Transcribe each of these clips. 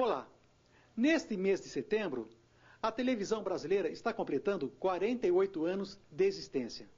Olá! Neste mês de setembro, a televisão brasileira está completando 48 anos de existência.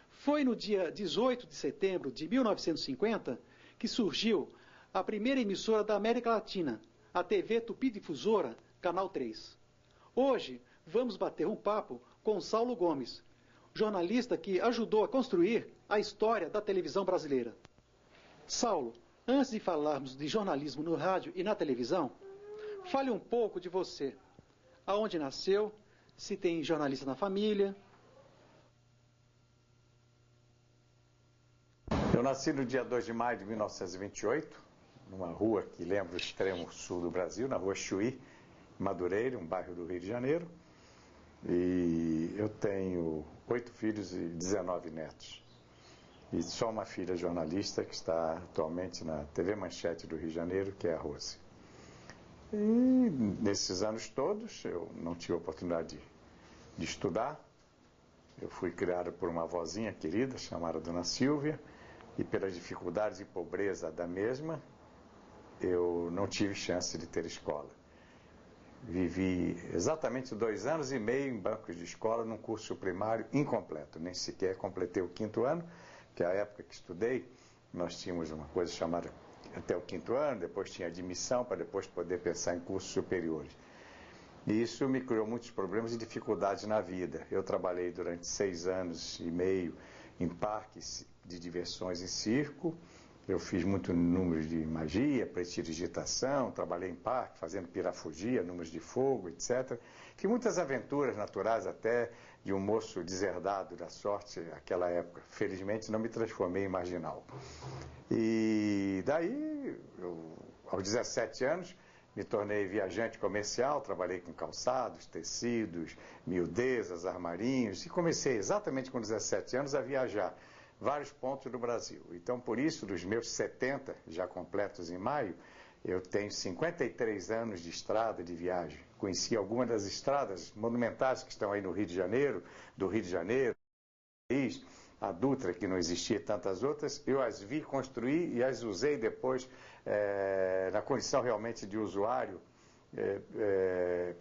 Foi no dia 18 de setembro de 1950 que surgiu a primeira emissora da América Latina, a TV Tupi Difusora, Canal 3. Hoje, vamos bater um papo com Saulo Gomes, jornalista que ajudou a construir a história da televisão brasileira. Saulo, antes de falarmos de jornalismo no rádio e na televisão, fale um pouco de você. Aonde nasceu, se tem jornalista na família. Eu nasci no dia 2 de maio de 1928, numa rua que lembra o extremo sul do Brasil, na rua Chuí, Madureira, um bairro do Rio de Janeiro. E eu tenho 8 filhos e 19 netos. E só uma filha jornalista que está atualmente na TV Manchete do Rio de Janeiro, que é a Rose. E nesses anos todos eu não tive a oportunidade de estudar. Eu fui criado por uma avózinha querida chamada Dona Silvia, e pelas dificuldades e pobreza da mesma, eu não tive chance de ter escola. Vivi exatamente 2 anos e meio em bancos de escola num curso primário incompleto, nem sequer completei o 5º ano, que é a época que estudei, nós tínhamos uma coisa chamada até o 5º ano, depois tinha admissão para depois poder pensar em cursos superiores. E isso me criou muitos problemas e dificuldades na vida. Eu trabalhei durante 6 anos e meio em parques de diversões em circo, eu fiz muito números de magia, prestidigitação, trabalhei em parque, fazendo pirafugia, números de fogo, etc. Fiz muitas aventuras naturais até de um moço deserdado da sorte naquela época. Felizmente não me transformei em marginal. E daí, aos 17 anos, me tornei viajante comercial, trabalhei com calçados, tecidos, miudezas, armarinhos, e comecei exatamente com 17 anos a viajar vários pontos do Brasil. Então, por isso, dos meus 70, já completos em maio, eu tenho 53 anos de estrada, de viagem. Conheci algumas das estradas monumentais que estão aí no Rio de Janeiro, do Rio de Janeiro, a Dutra, que não existia, e tantas outras, eu as vi construir e as usei depois na condição realmente de usuário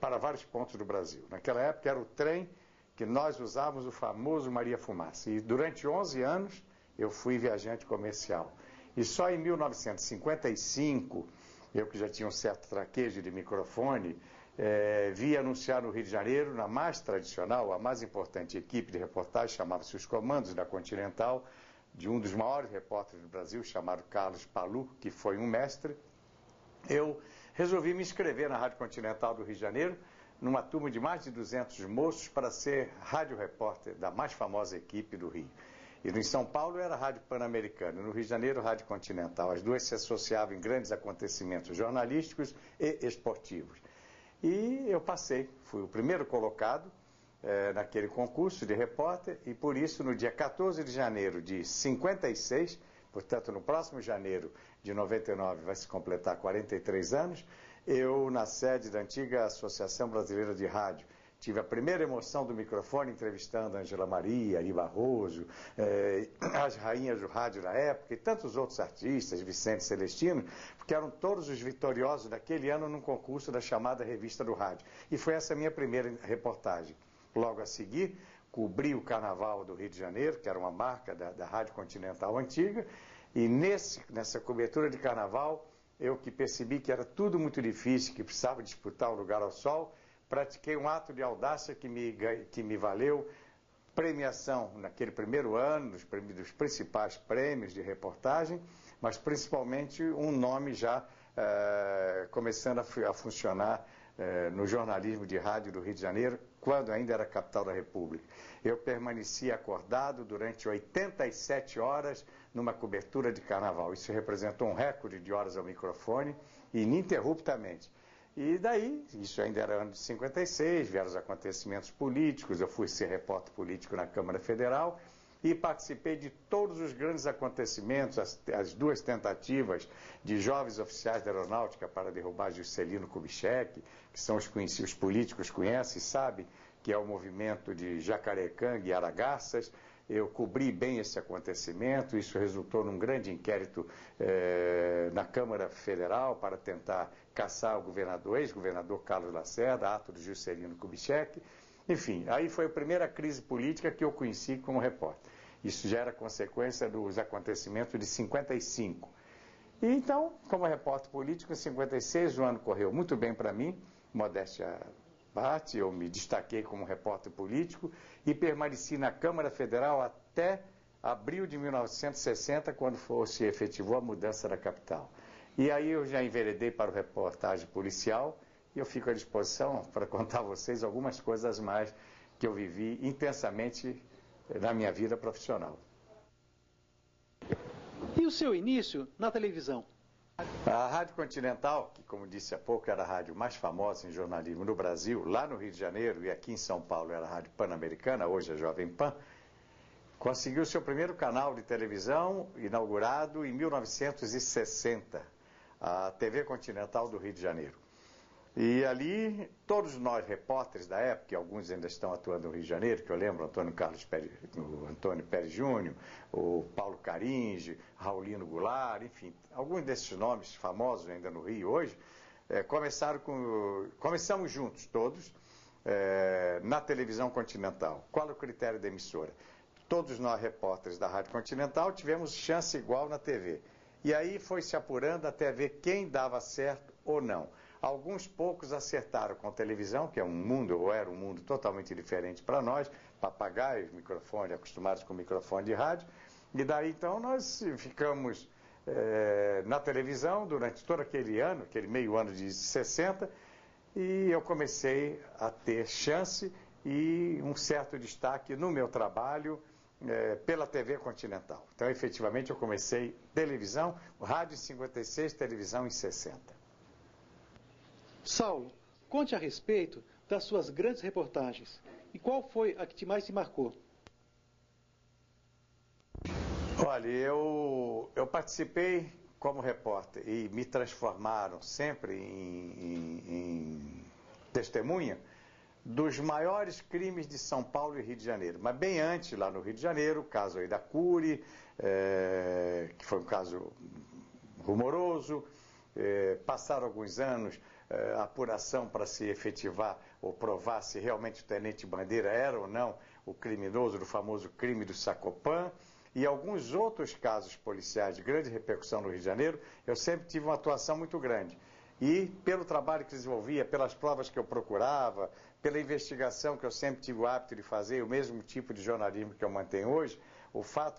para vários pontos do Brasil. Naquela época era o trem que nós usávamos, o famoso Maria Fumaça. E durante 11 anos eu fui viajante comercial. E só em 1955, eu que já tinha um certo traquejo de microfone, vi anunciar no Rio de Janeiro, na mais tradicional, a mais importante equipe de reportagem, chamava-se Os Comandos da Continental, de um dos maiores repórteres do Brasil, chamado Carlos Palu, que foi um mestre. Eu resolvi me inscrever na Rádio Continental do Rio de Janeiro, numa turma de mais de 200 moços, para ser rádio repórter da mais famosa equipe do Rio. E em São Paulo era a Rádio Pan-Americana, no Rio de Janeiro, Rádio Continental. As duas se associavam em grandes acontecimentos jornalísticos e esportivos. E eu passei, fui o primeiro colocado naquele concurso de repórter, e por isso, no dia 14 de janeiro de 56, portanto, no próximo janeiro de 99 vai se completar 43 anos, eu, na sede da antiga Associação Brasileira de Rádio, tive a primeira emoção do microfone entrevistando Ângela Maria, Ari Barroso, as rainhas do rádio da época e tantos outros artistas, Vicente Celestino, porque eram todos os vitoriosos daquele ano num concurso da chamada Revista do Rádio. E foi essa minha primeira reportagem. Logo a seguir, cobri o Carnaval do Rio de Janeiro, que era uma marca da Rádio Continental antiga, e nessa cobertura de Carnaval, eu que percebi que era tudo muito difícil, que precisava disputar um lugar ao sol, pratiquei um ato de audácia que me valeu premiação naquele primeiro ano, dos principais prêmios de reportagem, mas principalmente um nome já começando a funcionar no jornalismo de rádio do Rio de Janeiro, quando ainda era capital da República. Eu permaneci acordado durante 87 horas numa cobertura de carnaval. Isso representou um recorde de horas ao microfone, ininterruptamente. E daí, isso ainda era ano de 56, vieram os acontecimentos políticos, eu fui ser repórter político na Câmara Federal e participei de todos os grandes acontecimentos, as 2 tentativas de jovens oficiais da aeronáutica para derrubar Juscelino Kubitschek, que são os políticos conhecem e sabem, que é o movimento de Jacarecanga e Aragarças. eu cobri bem esse acontecimento, isso resultou num grande inquérito na Câmara Federal para tentar caçar o governador, ex-governador Carlos Lacerda, ato do Juscelino Kubitschek. Enfim, aí foi a primeira crise política que eu conheci como repórter. Isso já era consequência dos acontecimentos de 55. E então, como repórter político, em 56 o ano correu muito bem para mim, modéstia à parte, eu me destaquei como repórter político e permaneci na Câmara Federal até abril de 1960, quando se efetivou a mudança da capital. E aí eu já enveredei para o reportagem policial e eu fico à disposição para contar a vocês algumas coisas mais que eu vivi intensamente na minha vida profissional. E o seu início na televisão? A Rádio Continental, que como disse há pouco era a rádio mais famosa em jornalismo no Brasil, lá no Rio de Janeiro e aqui em São Paulo era a Rádio Pan-Americana, hoje a Jovem Pan, conseguiu seu primeiro canal de televisão inaugurado em 1960, a TV Continental do Rio de Janeiro. E ali, todos nós repórteres da época, e alguns ainda estão atuando no Rio de Janeiro, que eu lembro, o Antônio Pérez Júnior, o Paulo Caringe, Raulino Goulart, enfim, alguns desses nomes famosos ainda no Rio hoje, começamos juntos todos na televisão Continental. Qual é o critério da emissora? Todos nós repórteres da Rádio Continental tivemos chance igual na TV. E aí foi se apurando até ver quem dava certo ou não. Alguns poucos acertaram com a televisão, que é um mundo, ou era um mundo totalmente diferente para nós, papagaios, microfone, acostumados com microfone de rádio, e daí então nós ficamos na televisão durante todo aquele ano, aquele meio ano de 60, e eu comecei a ter chance e um certo destaque no meu trabalho pela TV Continental. Então, efetivamente, eu comecei televisão, rádio em 56, televisão em 60. Saulo, conte a respeito das suas grandes reportagens. E qual foi a que mais te marcou? Olha, eu participei como repórter e me transformaram sempre em testemunha dos maiores crimes de São Paulo e Rio de Janeiro. Mas bem antes, lá no Rio de Janeiro, o caso aí da Cury, que foi um caso rumoroso, passaram alguns anos, a apuração para se efetivar ou provar se realmente o Tenente Bandeira era ou não o criminoso do famoso crime do Sacopã, e alguns outros casos policiais de grande repercussão no Rio de Janeiro, eu sempre tive uma atuação muito grande. E pelo trabalho que desenvolvia, pelas provas que eu procurava, pela investigação que eu sempre tive o hábito de fazer, o mesmo tipo de jornalismo que eu mantenho hoje, o fato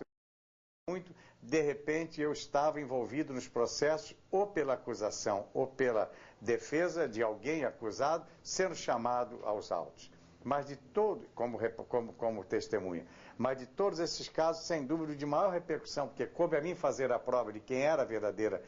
muito, de repente eu estava envolvido nos processos ou pela acusação ou pela defesa de alguém acusado sendo chamado aos autos. Mas de todo, como testemunha, mas de todos esses casos, sem dúvida, de maior repercussão, porque coube a mim fazer a prova de quem era a verdadeira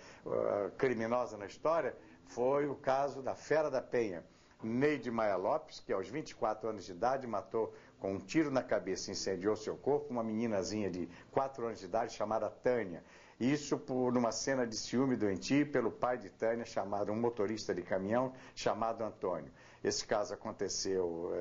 criminosa na história, foi o caso da Fera da Penha. Neide Maia Lopes, que aos 24 anos de idade matou com um tiro na cabeça e incendiou seu corpo uma meninazinha de 4 anos de idade chamada Tânia. Isso por uma cena de ciúme doentio pelo pai de Tânia, chamado um motorista de caminhão chamado Antônio. Esse caso aconteceu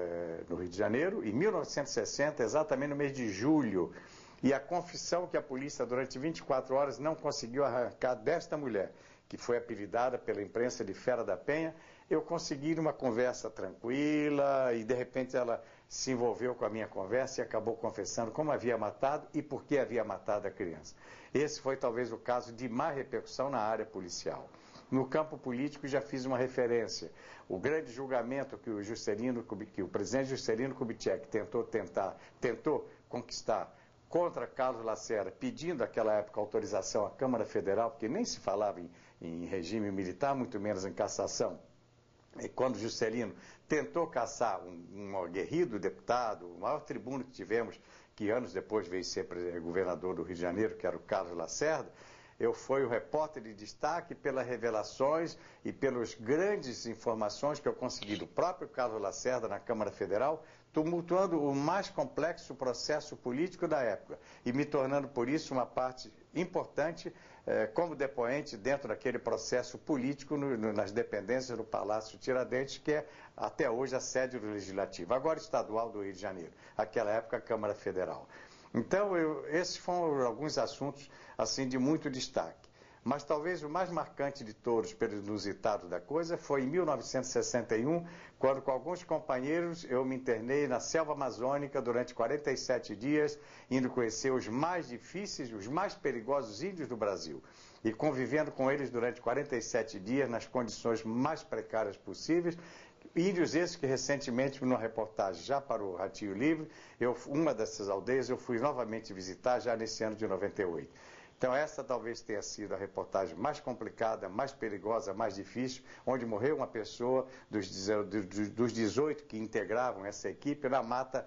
no Rio de Janeiro, em 1960, exatamente no mês de julho. E a confissão que a polícia, durante 24 horas, não conseguiu arrancar desta mulher, que foi apelidada pela imprensa de Fera da Penha, eu consegui uma conversa tranquila e, de repente, ela se envolveu com a minha conversa e acabou confessando como havia matado e por que havia matado a criança. Esse foi, talvez, o caso de má repercussão na área policial. No campo político, já fiz uma referência. O grande julgamento que o presidente Juscelino Kubitschek tentou conquistar contra Carlos Lacerda, pedindo naquela época autorização à Câmara Federal, porque nem se falava em regime militar, muito menos em cassação. E quando Juscelino tentou caçar um aguerrido deputado, o maior tribuno que tivemos, que anos depois veio ser governador do Rio de Janeiro, que era o Carlos Lacerda, eu fui o repórter de destaque pelas revelações e pelas grandes informações que eu consegui do próprio Carlos Lacerda na Câmara Federal, tumultuando o mais complexo processo político da época e me tornando, por isso, uma parte importante como depoente dentro daquele processo político nas dependências do Palácio Tiradentes, que é até hoje a sede do Legislativo, agora estadual do Rio de Janeiro, aquela época a Câmara Federal. Então, esses foram alguns assuntos assim de muito destaque. Mas talvez o mais marcante de todos, pelo inusitado da coisa, foi em 1961, quando com alguns companheiros eu me internei na selva amazônica durante 47 dias, indo conhecer os mais difíceis, os mais perigosos índios do Brasil. E convivendo com eles durante 47 dias nas condições mais precárias possíveis. Índios esses que recentemente, numa reportagem já para o Ratinho Livre, uma dessas aldeias eu fui novamente visitar já nesse ano de 98. Então essa talvez tenha sido a reportagem mais complicada, mais perigosa, mais difícil, onde morreu uma pessoa dos 18 que integravam essa equipe na mata,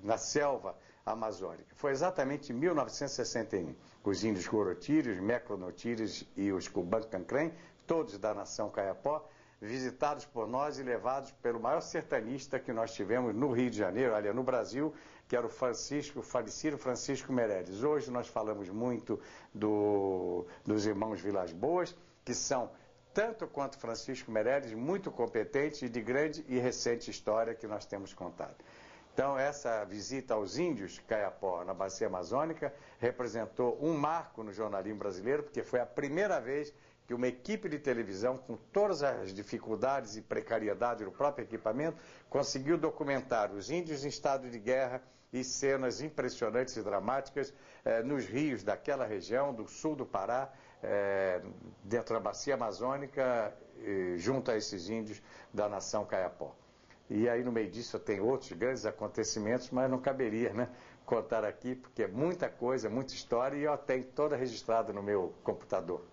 na selva amazônica. Foi exatamente em 1961. Os índios Gorotírios, Meclonotírios e os Cubancancrém, todos da nação Kayapó, visitados por nós e levados pelo maior sertanista que nós tivemos no Rio de Janeiro, aliás, no Brasil, que era o falecido Francisco Meireles. Hoje nós falamos muito dos irmãos Vilas Boas, que são, tanto quanto Francisco Meireles, muito competentes e de grande e recente história que nós temos contado. Então, essa visita aos índios Kayapó, na Bacia Amazônica, representou um marco no jornalismo brasileiro, porque foi a primeira vez que uma equipe de televisão, com todas as dificuldades e precariedade do próprio equipamento, conseguiu documentar os índios em estado de guerra e cenas impressionantes e dramáticas nos rios daquela região, do sul do Pará, dentro da Bacia Amazônica, junto a esses índios da nação Kayapó. E aí, no meio disso, tem outros grandes acontecimentos, mas não caberia, né, contar aqui, porque é muita coisa, muita história, e eu tenho toda registrada no meu computador.